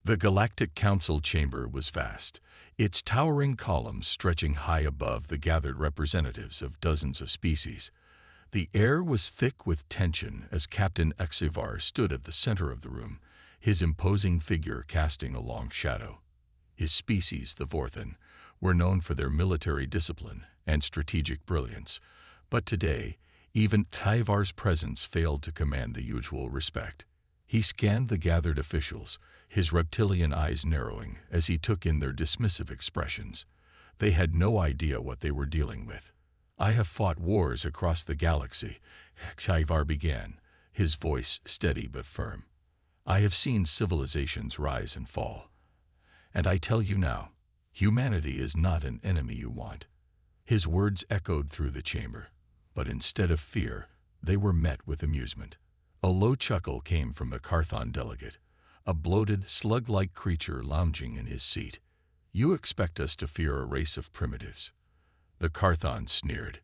The Galactic Council chamber was vast, its towering columns stretching high above the gathered representatives of dozens of species. The air was thick with tension as Captain HFY stood at the center of the room, his imposing figure casting a long shadow. His species, the Vorthan, were known for their military discipline and strategic brilliance, but today, even HFY's presence failed to command the usual respect. He scanned the gathered officials, his reptilian eyes narrowing as he took in their dismissive expressions. They had no idea what they were dealing with. "I have fought wars across the galaxy," HFY began, his voice steady but firm. "I have seen civilizations rise and fall. And I tell you now, humanity is not an enemy you want." His words echoed through the chamber, but instead of fear, they were met with amusement. A low chuckle came from the Carthon delegate, a bloated, slug-like creature lounging in his seat. "You expect us to fear a race of primitives?" The Carthon sneered.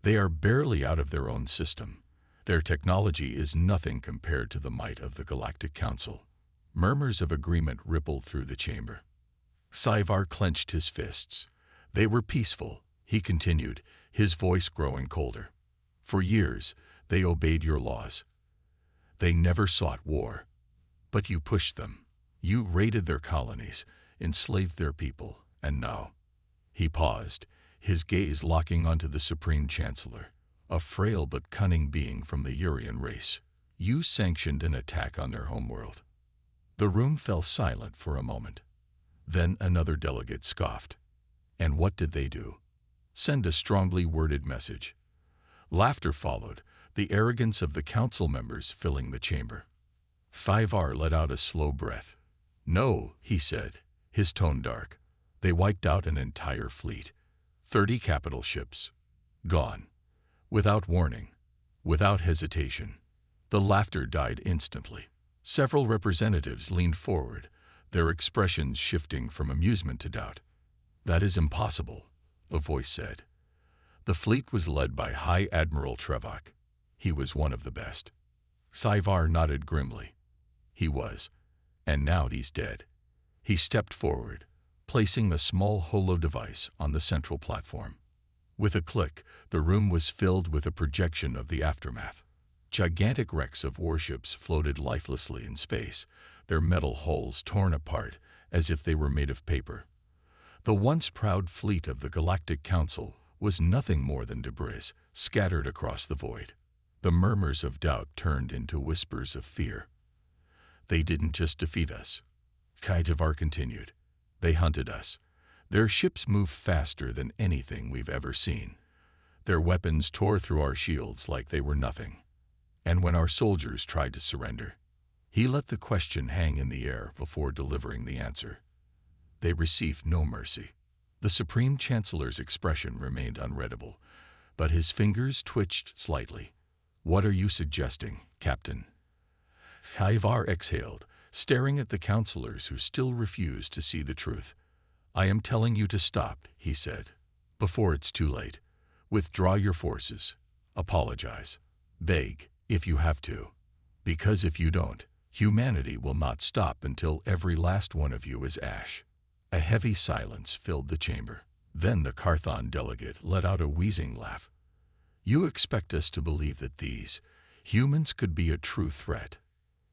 "They are barely out of their own system. Their technology is nothing compared to the might of the Galactic Council." Murmurs of agreement rippled through the chamber. HFY clenched his fists. "They were peaceful," he continued, his voice growing colder. "For years, they obeyed your laws. They never sought war. But you pushed them. You raided their colonies, enslaved their people, and now—" He paused, his gaze locking onto the Supreme Chancellor, a frail but cunning being from the Urian race. "You sanctioned an attack on their homeworld." The room fell silent for a moment. Then another delegate scoffed. "And what did they do? Send a strongly worded message." Laughter followed, the arrogance of the council members filling the chamber. HFY let out a slow breath. "No," he said, his tone dark. "They wiped out an entire fleet. 30 capital ships. Gone. Without warning. Without hesitation." The laughter died instantly. Several representatives leaned forward, their expressions shifting from amusement to doubt. "That is impossible," a voice said. "The fleet was led by High Admiral Trevok. He was one of the best." HFY nodded grimly. "He was. And now he's dead." He stepped forward, placing a small holo device on the central platform. With a click, the room was filled with a projection of the aftermath. Gigantic wrecks of warships floated lifelessly in space, their metal hulls torn apart as if they were made of paper. The once proud fleet of the Galactic Council was nothing more than debris scattered across the void. The murmurs of doubt turned into whispers of fear. "They didn't just defeat us," HFY continued. "They hunted us. Their ships moved faster than anything we've ever seen. Their weapons tore through our shields like they were nothing. And when our soldiers tried to surrender—" He let the question hang in the air before delivering the answer. "They received no mercy." The Supreme Chancellor's expression remained unreadable, but his fingers twitched slightly. "What are you suggesting, Captain?" HFY exhaled, staring at the counselors who still refused to see the truth. "I am telling you to stop," he said, "before it's too late. Withdraw your forces. Apologize. Beg, if you have to. Because if you don't, humanity will not stop until every last one of you is ash." A heavy silence filled the chamber. Then the Carthon delegate let out a wheezing laugh. "You expect us to believe that these humans could be a true threat?"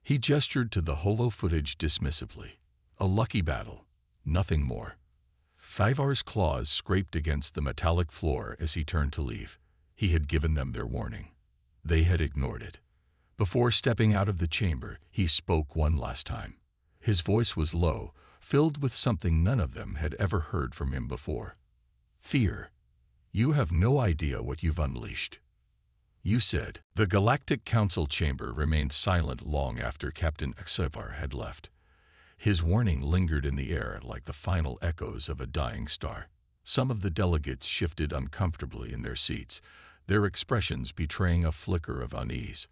He gestured to the holo footage dismissively. "A lucky battle, nothing more." HFY's claws scraped against the metallic floor as he turned to leave. He had given them their warning. They had ignored it. Before stepping out of the chamber, he spoke one last time. His voice was low, filled with something none of them had ever heard from him before. "Fear. You have no idea what you've unleashed." "You said." The Galactic Council chamber remained silent long after Captain HFY had left. His warning lingered in the air like the final echoes of a dying star. Some of the delegates shifted uncomfortably in their seats, their expressions betraying a flicker of unease.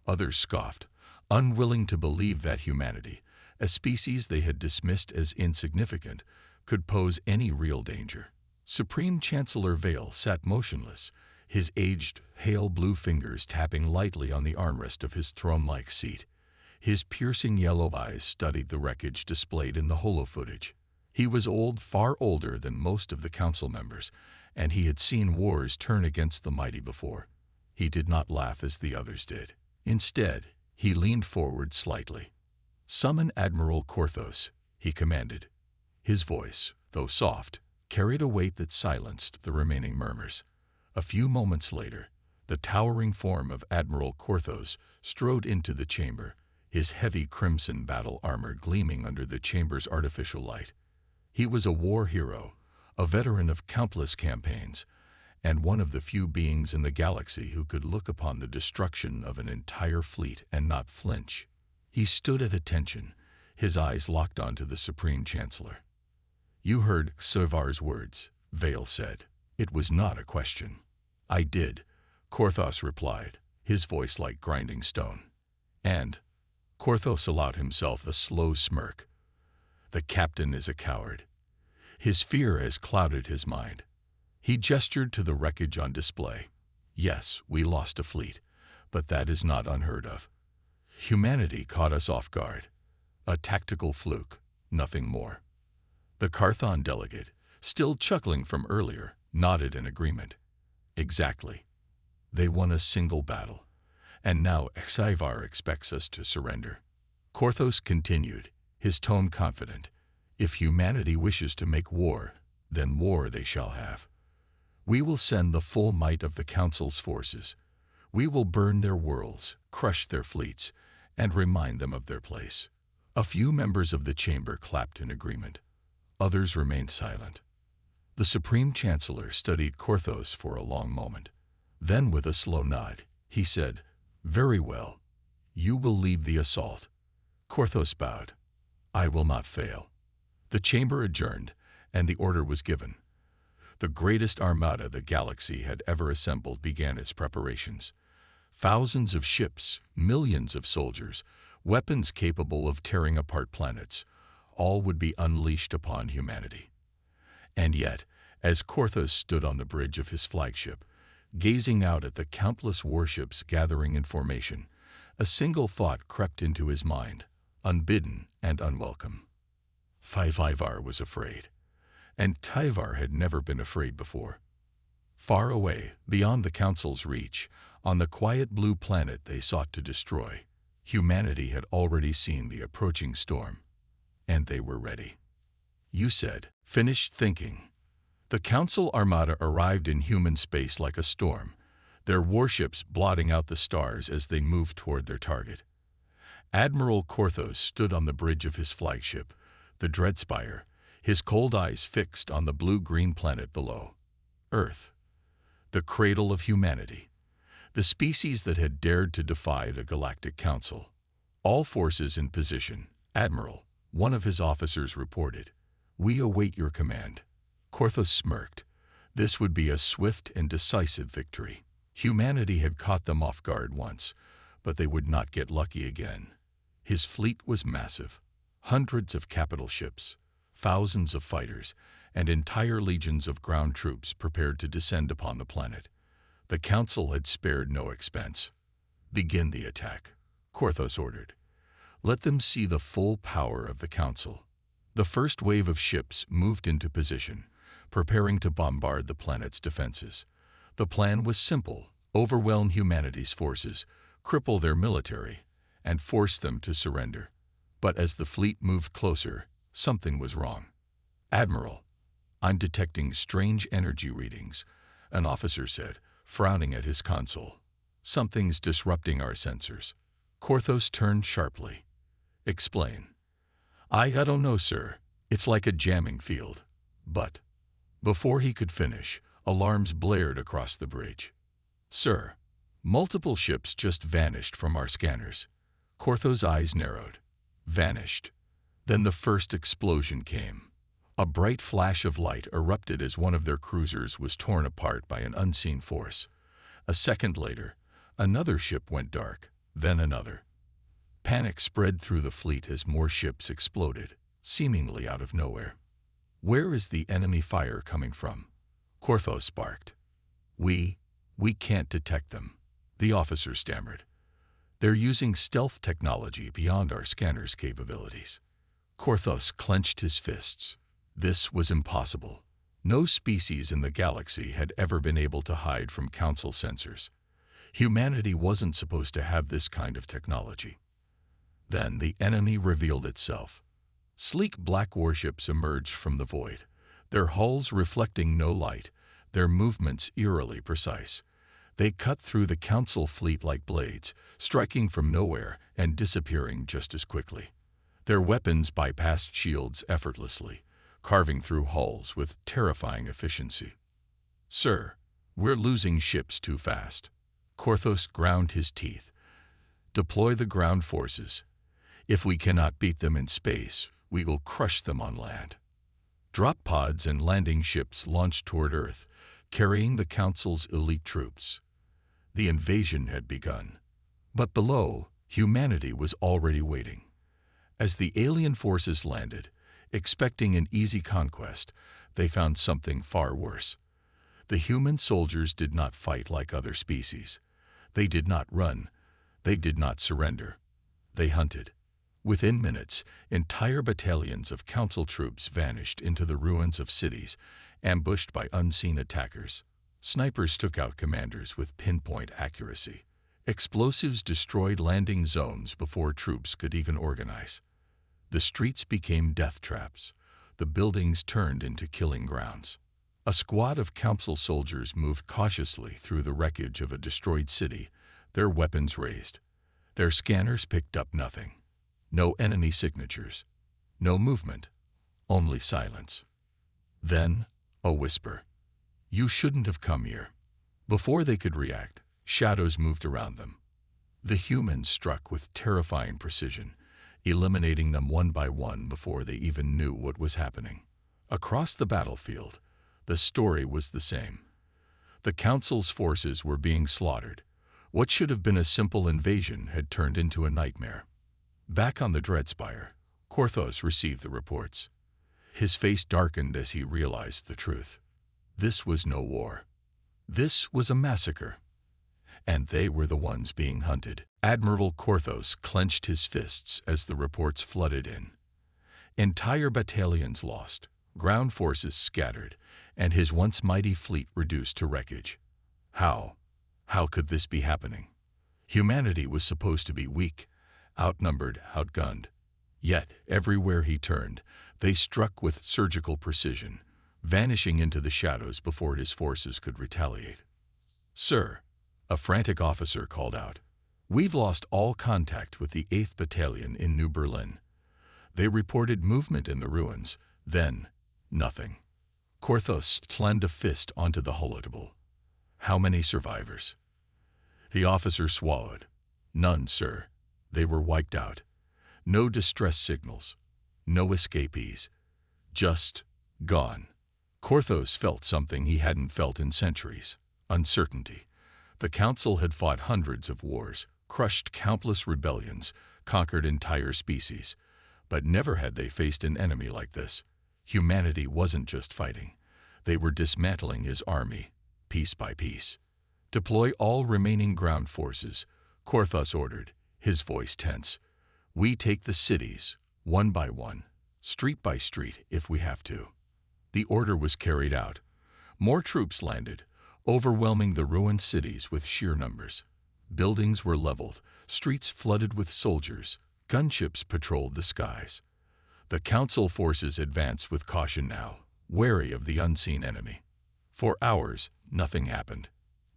Others scoffed, unwilling to believe that humanity, a species they had dismissed as insignificant, could pose any real danger. Supreme Chancellor Vale sat motionless, his aged, pale blue fingers tapping lightly on the armrest of his throne-like seat. His piercing yellow eyes studied the wreckage displayed in the holo footage. He was old, far older than most of the council members, and he had seen wars turn against the mighty before. He did not laugh as the others did. Instead, he leaned forward slightly. "Summon Admiral Korthos," he commanded. His voice, though soft, carried a weight that silenced the remaining murmurs. A few moments later, the towering form of Admiral Korthos strode into the chamber, his heavy crimson battle armor gleaming under the chamber's artificial light. He was a war hero, a veteran of countless campaigns, and one of the few beings in the galaxy who could look upon the destruction of an entire fleet and not flinch. He stood at attention, his eyes locked onto the Supreme Chancellor. "You heard Xavar's words," Vale said. It was not a question. "I did," Korthos replied, his voice like grinding stone. "And?" Korthos allowed himself a slow smirk. "The captain is a coward. His fear has clouded his mind." He gestured to the wreckage on display. "Yes, we lost a fleet, but that is not unheard of. Humanity caught us off guard. A tactical fluke, nothing more." The Carthon delegate, still chuckling from earlier, nodded in agreement. "Exactly. They won a single battle, and now Xivar expects us to surrender." Korthos continued, his tone confident. "If humanity wishes to make war, then war they shall have. We will send the full might of the Council's forces. We will burn their worlds, crush their fleets, and remind them of their place." A few members of the chamber clapped in agreement. Others remained silent. The Supreme Chancellor studied Korthos for a long moment. Then, with a slow nod, he said, "Very well. You will lead the assault." Korthos bowed. "I will not fail." The chamber adjourned, and the order was given. The greatest armada the galaxy had ever assembled began its preparations. Thousands of ships, millions of soldiers, weapons capable of tearing apart planets, all would be unleashed upon humanity. And yet, as Korthos stood on the bridge of his flagship, gazing out at the countless warships gathering in formation, a single thought crept into his mind, unbidden and unwelcome. Tyvar was afraid, and Tyvar had never been afraid before. Far away, beyond the Council's reach, on the quiet blue planet they sought to destroy, humanity had already seen the approaching storm, and they were ready. You said, "Finished thinking." The Council armada arrived in human space like a storm, their warships blotting out the stars as they moved toward their target. Admiral Korthos stood on the bridge of his flagship, the Dreadspire, his cold eyes fixed on the blue-green planet below. Earth, the cradle of humanity, the species that had dared to defy the Galactic Council. "All forces in position, Admiral," one of his officers reported. "We await your command." Korthos smirked. This would be a swift and decisive victory. Humanity had caught them off guard once, but they would not get lucky again. His fleet was massive. Hundreds of capital ships, thousands of fighters, and entire legions of ground troops prepared to descend upon the planet. The Council had spared no expense. "Begin the attack," Korthos ordered. "Let them see the full power of the Council." The first wave of ships moved into position, preparing to bombard the planet's defenses. The plan was simple: overwhelm humanity's forces, cripple their military, and force them to surrender. But as the fleet moved closer, something was wrong. "Admiral, I'm detecting strange energy readings," an officer said, frowning at his console. "Something's disrupting our sensors." Korthos turned sharply. "Explain." I don't know, sir. It's like a jamming field." But before he could finish, alarms blared across the bridge. "Sir, multiple ships just vanished from our scanners." Korthos' eyes narrowed. Vanished. Then the first explosion came. A bright flash of light erupted as one of their cruisers was torn apart by an unseen force. A second later, another ship went dark, then another. Panic spread through the fleet as more ships exploded, seemingly out of nowhere. "Where is the enemy fire coming from?" Korthos barked. We can't detect them," the officer stammered. They're using stealth technology beyond our scanner's capabilities. Korthos clenched his fists. This was impossible. No species in the galaxy had ever been able to hide from Council sensors. Humanity wasn't supposed to have this kind of technology. Then the enemy revealed itself. Sleek black warships emerged from the void, their hulls reflecting no light, their movements eerily precise. They cut through the Council fleet like blades, striking from nowhere and disappearing just as quickly. Their weapons bypassed shields effortlessly, carving through hulls with terrifying efficiency. "Sir, we're losing ships too fast." Korthos ground his teeth. "Deploy the ground forces. If we cannot beat them in space, we will crush them on land." Drop pods and landing ships launched toward Earth, carrying the Council's elite troops. The invasion had begun. But below, humanity was already waiting. As the alien forces landed, expecting an easy conquest, they found something far worse. The human soldiers did not fight like other species. They did not run. They did not surrender. They hunted. Within minutes, entire battalions of Council troops vanished into the ruins of cities, ambushed by unseen attackers. Snipers took out commanders with pinpoint accuracy. Explosives destroyed landing zones before troops could even organize. The streets became death traps. The buildings turned into killing grounds. A squad of Council soldiers moved cautiously through the wreckage of a destroyed city, their weapons raised. Their scanners picked up nothing. No enemy signatures. No movement. Only silence. Then, a whisper. "You shouldn't have come here." Before they could react, shadows moved around them. The humans struck with terrifying precision, eliminating them one by one before they even knew what was happening. Across the battlefield, the story was the same. The Council's forces were being slaughtered. What should have been a simple invasion had turned into a nightmare. Back on the Dreadspire, Korthos received the reports. His face darkened as he realized the truth. This was no war. This was a massacre. And they were the ones being hunted. Admiral Korthos clenched his fists as the reports flooded in. Entire battalions lost, ground forces scattered, and his once mighty fleet reduced to wreckage. How? How could this be happening? Humanity was supposed to be weak, outnumbered, outgunned. Yet, everywhere he turned, they struck with surgical precision, vanishing into the shadows before his forces could retaliate. "Sir," a frantic officer called out, "we've lost all contact with the 8th Battalion in New Berlin." They reported movement in the ruins, then nothing. Korthos slammed a fist onto the hullable. "How many survivors?" The officer swallowed. "None, sir. They were wiped out. No distress signals. No escapees. Just gone." Korthos felt something he hadn't felt in centuries. Uncertainty. The Council had fought hundreds of wars, crushed countless rebellions, conquered entire species. But never had they faced an enemy like this. Humanity wasn't just fighting. They were dismantling his army, piece by piece. "Deploy all remaining ground forces," Korthos ordered, his voice tense. "We take the cities, one by one, street by street if we have to." The order was carried out. More troops landed, overwhelming the ruined cities with sheer numbers. Buildings were leveled, streets flooded with soldiers, gunships patrolled the skies. The Council forces advanced with caution now, wary of the unseen enemy. For hours, nothing happened.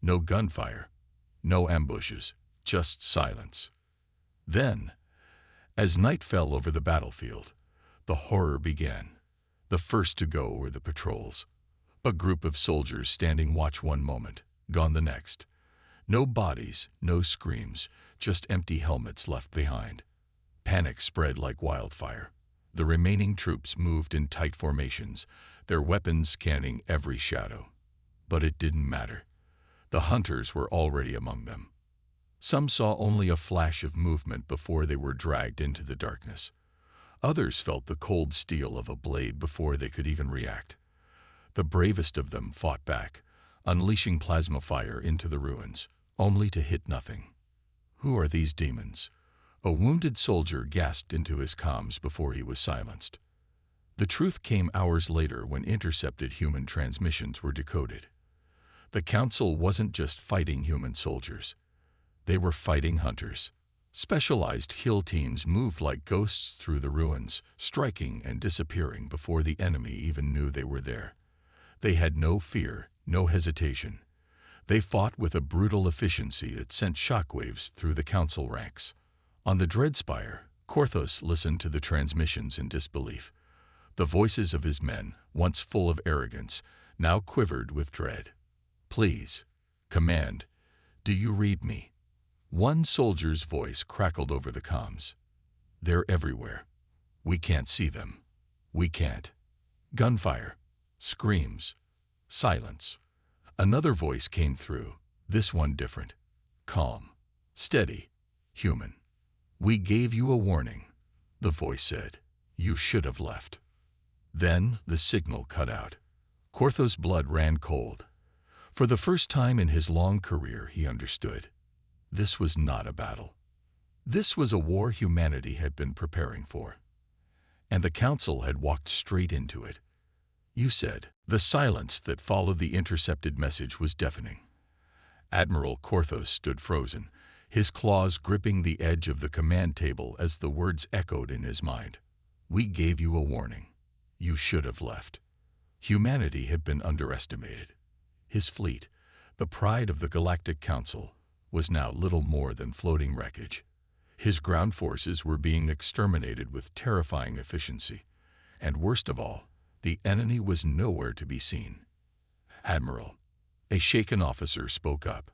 No gunfire, no ambushes, just silence. Then, as night fell over the battlefield, the horror began. The first to go were the patrols. A group of soldiers standing watch one moment, gone the next. No bodies, no screams, just empty helmets left behind. Panic spread like wildfire. The remaining troops moved in tight formations, their weapons scanning every shadow. But it didn't matter. The hunters were already among them. Some saw only a flash of movement before they were dragged into the darkness. Others felt the cold steel of a blade before they could even react. The bravest of them fought back, unleashing plasma fire into the ruins, only to hit nothing. Who are these demons? A wounded soldier gasped into his comms before he was silenced. The truth came hours later when intercepted human transmissions were decoded. The Council wasn't just fighting human soldiers. They were fighting hunters. Specialized kill teams moved like ghosts through the ruins, striking and disappearing before the enemy even knew they were there. They had no fear, no hesitation. They fought with a brutal efficiency that sent shockwaves through the Council ranks. On the Dreadspire, Korthos listened to the transmissions in disbelief. The voices of his men, once full of arrogance, now quivered with dread. "Please, Command, do you read me?" One soldier's voice crackled over the comms. "They're everywhere. We can't see them. We can't." Gunfire, screams, silence. Another voice came through, this one different. Calm, steady, human. "We gave you a warning," the voice said. "You should have left." Then the signal cut out. Korthos' blood ran cold. For the first time in his long career, he understood. This was not a battle. This was a war humanity had been preparing for. And the Council had walked straight into it. "You said." The silence that followed the intercepted message was deafening. Admiral Korthos stood frozen, his claws gripping the edge of the command table as the words echoed in his mind. "We gave you a warning. You should have left." Humanity had been underestimated. His fleet, the pride of the Galactic Council, was now little more than floating wreckage. His ground forces were being exterminated with terrifying efficiency. And worst of all, the enemy was nowhere to be seen. "Admiral," a shaken officer spoke up,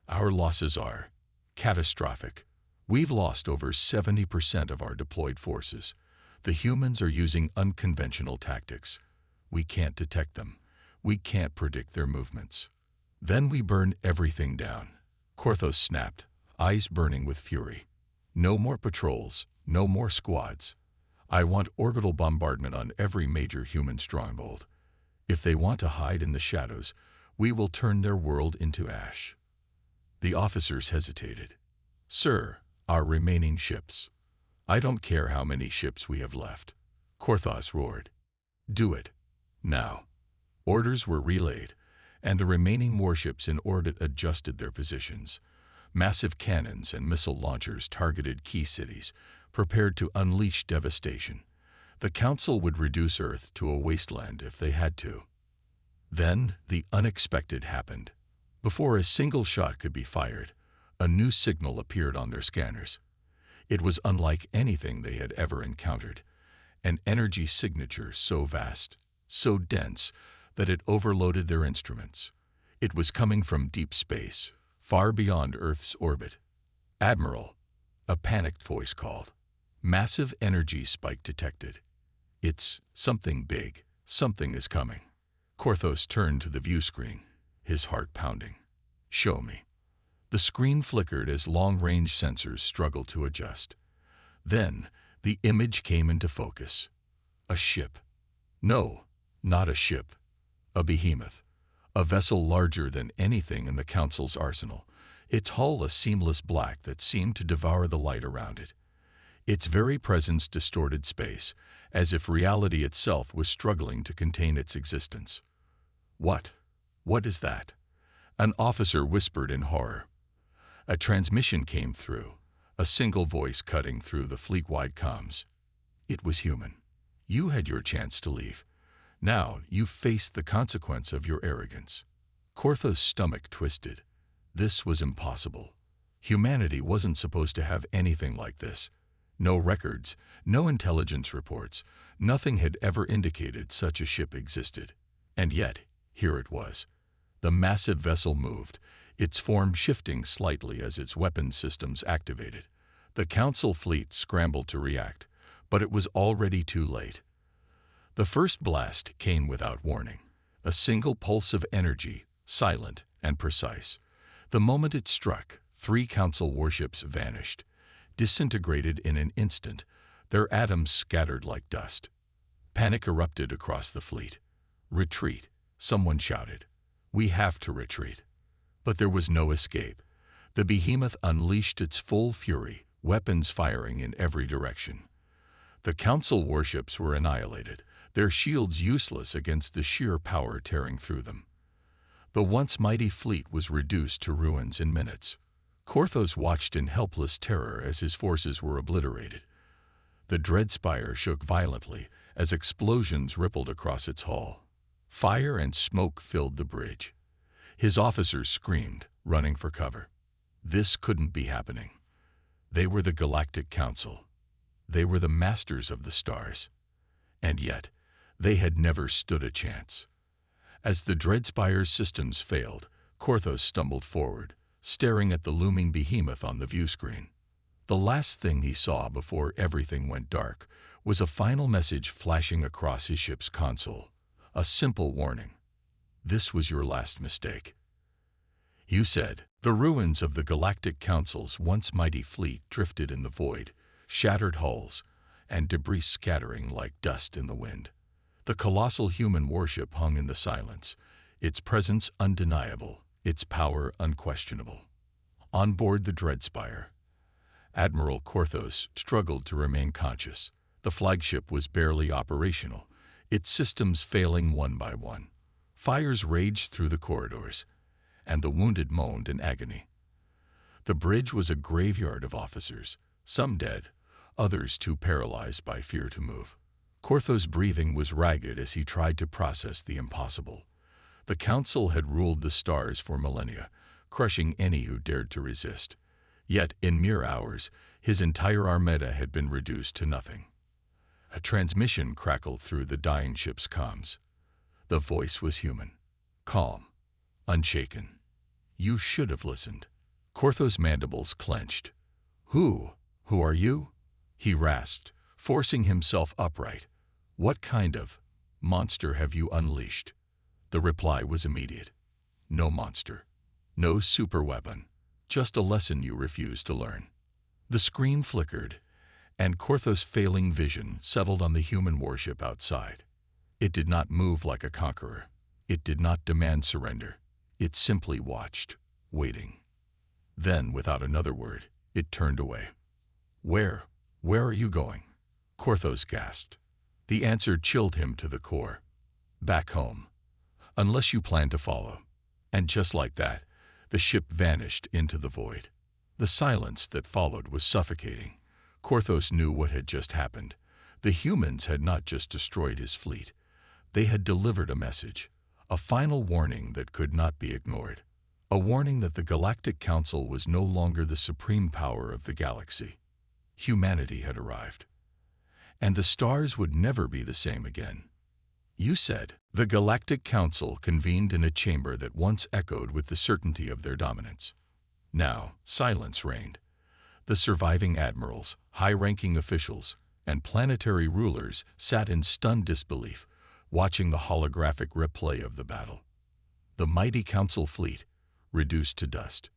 "our losses are catastrophic. We've lost over 70% of our deployed forces. The humans are using unconventional tactics. We can't detect them. We can't predict their movements. Then we burn everything down." Korthos snapped, eyes burning with fury. "No more patrols, no more squads. I want orbital bombardment on every major human stronghold. If they want to hide in the shadows, we will turn their world into ash." The officers hesitated. "Sir, our remaining ships." "I don't care how many ships we have left," Korthos roared. "Do it. Now." Orders were relayed, and the remaining warships in orbit adjusted their positions. Massive cannons and missile launchers targeted key cities, prepared to unleash devastation. The Council would reduce Earth to a wasteland if they had to. Then the unexpected happened. Before a single shot could be fired, a new signal appeared on their scanners. It was unlike anything they had ever encountered, an energy signature so vast, so dense, that it overloaded their instruments. It was coming from deep space, far beyond Earth's orbit. "Admiral," a panicked voice called. "Massive energy spike detected. It's something big. Something is coming." Korthos turned to the view screen, his heart pounding. "Show me." The screen flickered as long-range sensors struggled to adjust. Then the image came into focus. A ship. No, not a ship. A behemoth. A vessel larger than anything in the Council's arsenal, its hull a seamless black that seemed to devour the light around it. Its very presence distorted space, as if reality itself was struggling to contain its existence. "What? What is that?" An officer whispered in horror. A transmission came through, a single voice cutting through the fleet-wide comms. It was human. "You had your chance to leave. Now you faced the consequence of your arrogance." Korthos' stomach twisted. This was impossible. Humanity wasn't supposed to have anything like this. No records, no intelligence reports, nothing had ever indicated such a ship existed. And yet, here it was. The massive vessel moved, its form shifting slightly as its weapons systems activated. The Council fleet scrambled to react, but it was already too late. The first blast came without warning, a single pulse of energy, silent and precise. The moment it struck, 3 Council warships vanished, disintegrated in an instant, their atoms scattered like dust. Panic erupted across the fleet. "Retreat," someone shouted. "We have to retreat." But there was no escape. The behemoth unleashed its full fury, weapons firing in every direction. The Council warships were annihilated, their shields useless against the sheer power tearing through them. The once mighty fleet was reduced to ruins in minutes. Korthos watched in helpless terror as his forces were obliterated. The Dreadspire shook violently as explosions rippled across its hull. Fire and smoke filled the bridge. His officers screamed, running for cover. This couldn't be happening. They were the Galactic Council. They were the masters of the stars. And yet, they had never stood a chance. As the Dreadspire's systems failed, Korthos stumbled forward, staring at the looming behemoth on the viewscreen. The last thing he saw before everything went dark was a final message flashing across his ship's console. A simple warning. This was your last mistake. You said, the ruins of the Galactic Council's once mighty fleet drifted in the void, shattered hulls, and debris scattering like dust in the wind. The colossal human warship hung in the silence, its presence undeniable, its power unquestionable. On board the Dreadspire, Admiral Korthos struggled to remain conscious. The flagship was barely operational, its systems failing one by one. Fires raged through the corridors, and the wounded moaned in agony. The bridge was a graveyard of officers, some dead, others too paralyzed by fear to move. Korthos' breathing was ragged as he tried to process the impossible. The Council had ruled the stars for millennia, crushing any who dared to resist. Yet, in mere hours, his entire armada had been reduced to nothing. A transmission crackled through the dying ship's comms. The voice was human, calm, unshaken. You should have listened. Korthos' mandibles clenched. Who are you? He rasped, forcing himself upright. What kind of monster have you unleashed? The reply was immediate. No monster. No superweapon. Just a lesson you refused to learn. The screen flickered, and Korthos' failing vision settled on the human warship outside. It did not move like a conqueror. It did not demand surrender. It simply watched, waiting. Then, without another word, it turned away. Where are you going? Korthos gasped. The answer chilled him to the core. Back home. Unless you plan to follow. And just like that, the ship vanished into the void. The silence that followed was suffocating. Korthos knew what had just happened. The humans had not just destroyed his fleet. They had delivered a message, a final warning that could not be ignored. A warning that the Galactic Council was no longer the supreme power of the galaxy. Humanity had arrived. And the stars would never be the same again. You said, the Galactic Council convened in a chamber that once echoed with the certainty of their dominance. Now, silence reigned. The surviving admirals, high-ranking officials, and planetary rulers sat in stunned disbelief, watching the holographic replay of the battle. The mighty Council fleet, reduced to dust.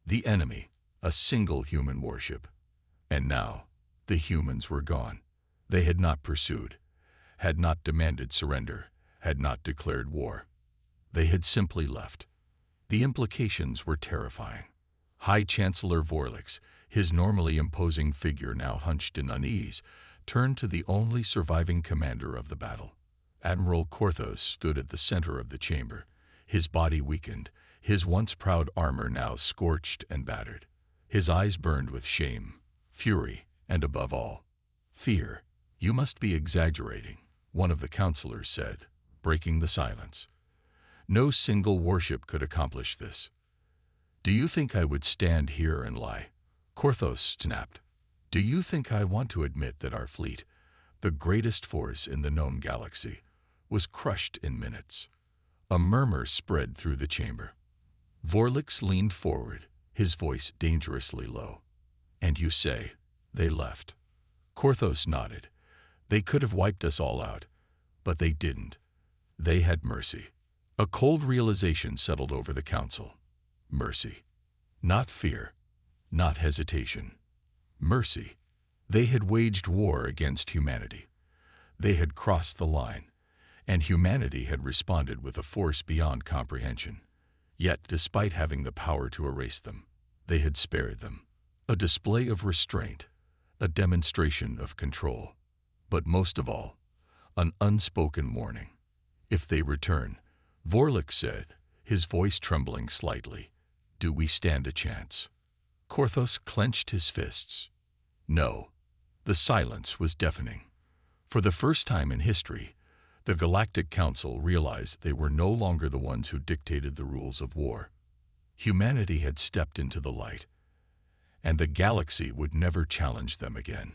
The enemy, a single human warship. And now, the humans were gone. They had not pursued, had not demanded surrender, had not declared war. They had simply left. The implications were terrifying. High Chancellor Vorlix, his normally imposing figure now hunched in unease, turned to the only surviving commander of the battle. Admiral Korthos stood at the center of the chamber, his body weakened, his once proud armor now scorched and battered. His eyes burned with shame, fury, and above all, fear. You must be exaggerating, one of the counselors said, breaking the silence. No single warship could accomplish this. Do you think I would stand here and lie? Korthos snapped. Do you think I want to admit that our fleet, the greatest force in the known galaxy, was crushed in minutes? A murmur spread through the chamber. Vorlix leaned forward, his voice dangerously low. And you say, they left. Korthos nodded. They could have wiped us all out, but they didn't. They had mercy. A cold realization settled over the council. Mercy. Not fear. Not hesitation. Mercy. They had waged war against humanity. They had crossed the line, and humanity had responded with a force beyond comprehension. Yet, despite having the power to erase them, they had spared them. A display of restraint, a demonstration of control. But most of all, an unspoken warning. If they return, Vorlich said, his voice trembling slightly, do we stand a chance? Korthos clenched his fists. No. The silence was deafening. For the first time in history, the Galactic Council realized they were no longer the ones who dictated the rules of war. Humanity had stepped into the light, and the galaxy would never challenge them again.